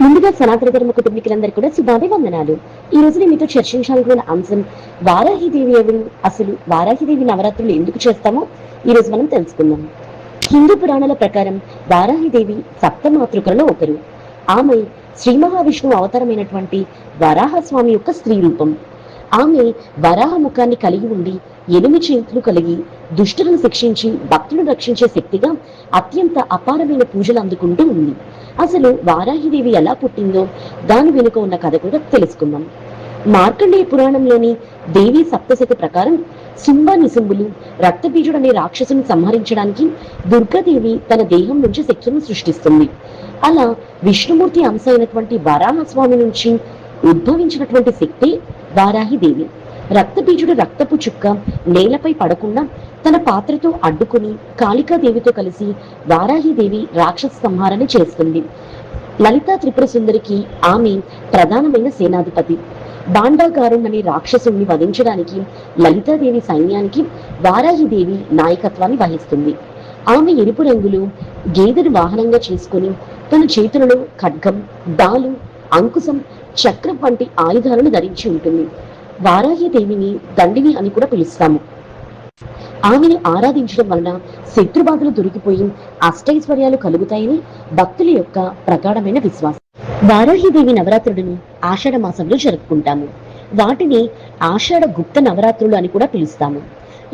ముందుగా సనాతన ధర్మ కుటుంబీకులందరూ కూడా శుభాభివందనాలు. ఈ రోజు నేను మీతో చర్చించాలనుకున్న అంశం వారాహిదేవి ఎవరు, అసలు వారాహిదేవి నవరాత్రులు ఎందుకు చేస్తామో ఈ రోజు మనం తెలుసుకుందాం. హిందూ పురాణాల ప్రకారం వారాహిదేవి సప్తమాతృకలలో ఒకరు. ఆమె శ్రీ మహావిష్ణువు అవతారమైనటువంటి వరాహస్వామి యొక్క స్త్రీ రూపం. ఆమె వరాహ ముఖాన్ని కలిగి ఉండి 8 చేతులు కలిగి దుష్టులను శిక్షించి భక్తులను రక్షించే శక్తిగా అత్యంత అపారమైన పూజలు అందుకుంటూ ఉంది. అసలు వారాహిదేవి ఎలా పుట్టిందో దాని వెనుక ఉన్న కథ కూడా తెలుసుకుందాం. మార్కండేయ పురాణంలోని దేవి సప్తశతి ప్రకారం శుంభ నిశుంభులు రక్తబీజుడు అనే రాక్షసుని సంహరించడానికి దుర్గాదేవి తన దేహం నుంచి శక్తులను సృష్టిస్తుంది. అలా విష్ణుమూర్తి అంశ అయినటువంటి వరాహస్వామి నుంచి ఉద్భవించినటువంటి శక్తి వారాహిదేవి. రక్తబీజుడు రక్తపు చుక్క నేలపై పడకుండా తన పాత్రతో అడ్డుకుని కాళికాదేవితో కలిసి వారాహిదేవి రాక్షస సంహారణ చేస్తుంది. లలితా త్రిపుర సుందరికి ఆమె ప్రధానమైన సేనాధిపతి. బాండాగారుణ్ అనే రాక్షసుని వధించడానికి లలితాదేవి సైన్యానికి వారాహిదేవి నాయకత్వాన్ని వహిస్తుంది. ఆమె ఎరుపు రంగులు గేదెను వాహనంగా చేసుకుని తన చేతులలో ఖడ్గం, డాలు, అంకుశం, చక్రం వంటి ఆయుధాలను ధరించి ఉంటుంది. వారాహిదేవిని దండిని అని కూడా పిలుస్తాము. ఆమెను ఆరాధించడం వలన శత్రుబాధలు దొరికిపోయి అష్టైశ్వర్యాలు కలుగుతాయని భక్తుల యొక్క ప్రగాఢమైన విశ్వాసం. వారాహిదేవి నవరాత్రులను ఆషాఢ మాసంలో జరుపుకుంటాము. వాటిని ఆషాఢ గుప్త నవరాత్రులు అని కూడా పిలుస్తాము.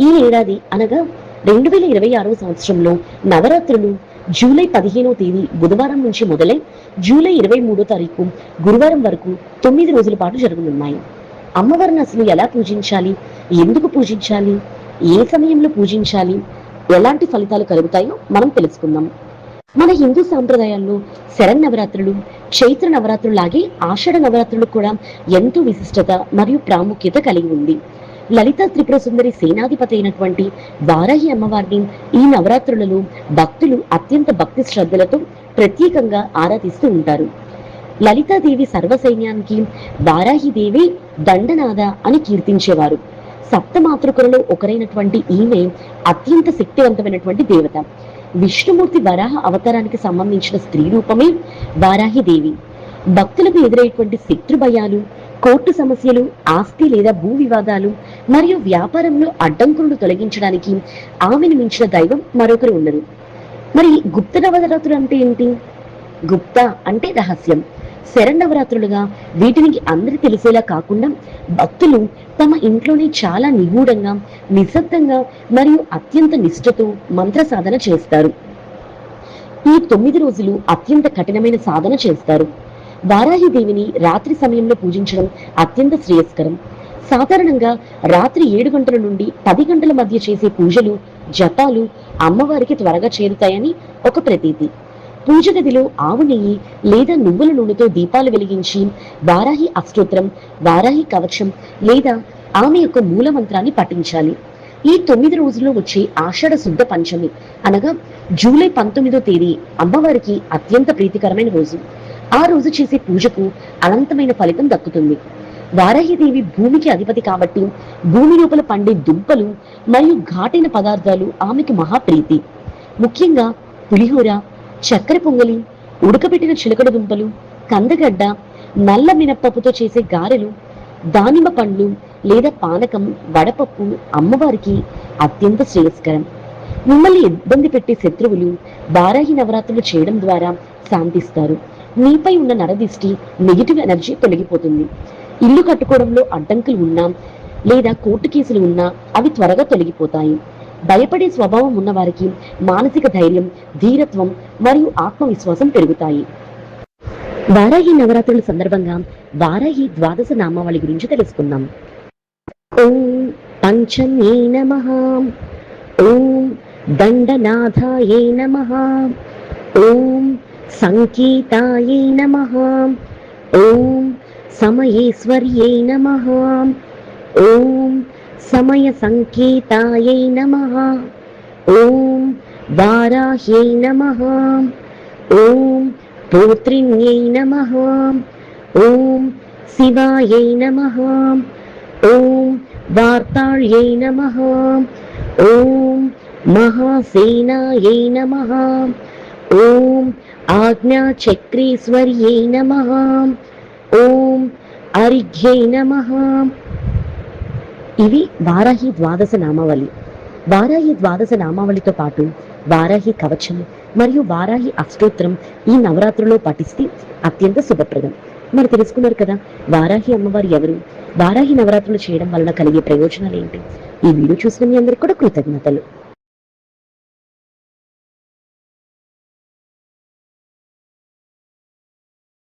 ఈ ఏడాది అనగా 2026 సంవత్సరంలో నవరాత్రులు జూలై 15వ తేదీ బుధవారం నుంచి మొదలై జూలై 23వ తారీఖు గురువారం వరకు 9 రోజుల పాటు జరగనున్నాయి. అమ్మవారిని అసలు ఎలా పూజించాలి, ఎందుకు పూజించాలి, ఏ సమయంలో పూజించాలి, ఎలాంటి ఫలితాలు కలుగుతాయో మనం తెలుసుకుందాం. మన హిందూ సాంప్రదాయాల్లో శరన్నవరాత్రులు, చైత్ర నవరాత్రులు లాగే ఆషాఢ నవరాత్రులు కూడా ఎంతో విశిష్టత మరియు ప్రాముఖ్యత కలిగి ఉంది. లలితా త్రిపుర సుందరి సేనాధిపతి అయినటువంటి వారాహి అమ్మవారిని ఈ నవరాత్రులలో భక్తులు అత్యంత భక్తి శ్రద్ధలతో ప్రత్యేకంగా ఆరాధిస్తూ ఉంటారు. లలితాదేవి సర్వసైన్యానికి వారాహిదేవి దండనాథ అని కీర్తించేవారు. సప్తమాతృకులలో ఒకరైనటువంటి ఈమె అత్యంత శక్తివంతమైనటువంటి దేవత. విష్ణుమూర్తి వరాహ అవతారానికి సంబంధించిన స్త్రీ రూపమే వారాహిదేవి. భక్తులకు ఎదురయ్యేటువంటి శత్రు భయాలు, కోర్టు సమస్యలు, ఆస్తి లేదా భూ వివాదాలు మరియు వ్యాపారంలో అడ్డంకులను తొలగించడానికి ఆమెను మించిన దైవం మరొకరు ఉండరు. మరి గుప్త నవరాత్రులు అంటే ఏంటి? గుప్త అంటే రహస్యం. శరన్నవరాత్రులుగా వీటిని అందరి తెలిసేలా కాకుండా భక్తులు తమ ఇంట్లోనే చాలా నిగూఢంగా, నిశ్శబ్దంగా మరియు అత్యంత నిష్ఠతో మంత్ర సాధన చేస్తారు. ఈ 9 రోజులు అత్యంత కఠినమైన సాధన చేస్తారు. వారాహిదేవిని రాత్రి సమయంలో పూజించడం అత్యంత శ్రేయస్కరం. సాధారణంగా రాత్రి 7 గంటల నుండి 10 గంటల మధ్య చేసే పూజలు, జపాలు అమ్మవారికి త్వరగా చేరుతాయని ఒక ప్రతీతి. పూజ గదిలో ఆవు నెయ్యి లేదా నువ్వుల నూనెతో దీపాలు వెలిగించి వారాహి అష్టోత్తరం, వారాహి కవచం లేదా ఆమె యొక్క మూల మంత్రాన్ని పఠించాలి. ఈ 9 రోజుల్లో వచ్చే ఆషాఢ శుద్ధ పంచమి అనగా జూలై 19వ తేదీ అమ్మవారికి అత్యంత ప్రీతికరమైన రోజు. ఆ రోజు చేసే పూజకు అనంతమైన ఫలితం దక్కుతుంది. వారాహిదేవి భూమికి అధిపతి కాబట్టి భూమి లోపల పండే దుంపలు మరియు ఘాటైన పదార్థాలు ఆమెకు మహాప్రీతి. ముఖ్యంగా పులిహోర, చక్కెర పొంగలి, ఉడకబెట్టిన చిలకడ దుంపలు, కందగడ్డ, నల్ల మినప్పప్పుతో చేసే గారెలు, దానిమ్మ పండ్లు లేదా పానకం, వడపప్పు అమ్మవారికి అత్యంత శ్రేయస్కరం. మిమ్మల్ని ఇబ్బంది పెట్టే శత్రువులు వారాహి నవరాత్రులు చేయడం ద్వారా శాంతిస్తారు. మీపై ఉన్న నరదిష్టి, నెగిటివ్ ఎనర్జీ తొలగిపోతుంది. ఇల్లు కట్టుకోవడంలో అడ్డంకులు ఉన్నా లేదా కోర్టు కేసులు ఉన్నా అవి త్వరగా తొలగిపోతాయి. భయపడే స్వభావం ఉన్న వారికి మానసిక ధైర్యం, ధీరత్వం మరియు ఆత్మవిశ్వాసం పెరుగుతాయి. వారాహి నవరాత్రుల సందర్భంగా వారాహి ద్వాదశ నామావళి గురించి తెలుసుకుందాం. ఓం పంచమ్యై నమః, ఓం దండనాథాయై నమః, ఓం సంకీతాయై నమః, ఓం సమయేశ్వర్యై నమః, ఓం సమయ సంకేతాయై నమః, ఓం వారాహ్యై నమః, ఓం పోత్రిణ్యై నమః, ఓం శివాయై నమః, ఓం వార్తాళ్యై నమః, ఓం మహాసేనాయై నమః, ఓం ఆజ్ఞా చక్రేశ్వర్యై నమః. ఓం అరిఘ్యై నమః. ఇవి వారాహి ద్వాదశ నామావళి. వారాహి ద్వాదశ నామావళితో పాటు వారాహి కవచం మరియు వారాహి అష్టోత్తరం ఈ నవరాత్రుల్లో పఠిస్తే అత్యంత శుభప్రదం. మరి తెలుసుకున్నారు కదా వారాహి అమ్మవారు ఎవరు, వారాహి నవరాత్రులు చేయడం వలన కలిగే ప్రయోజనాలు ఏంటి. ఈ వీడియో చూసిన మీ అందరికీ కూడా కృతజ్ఞతలు.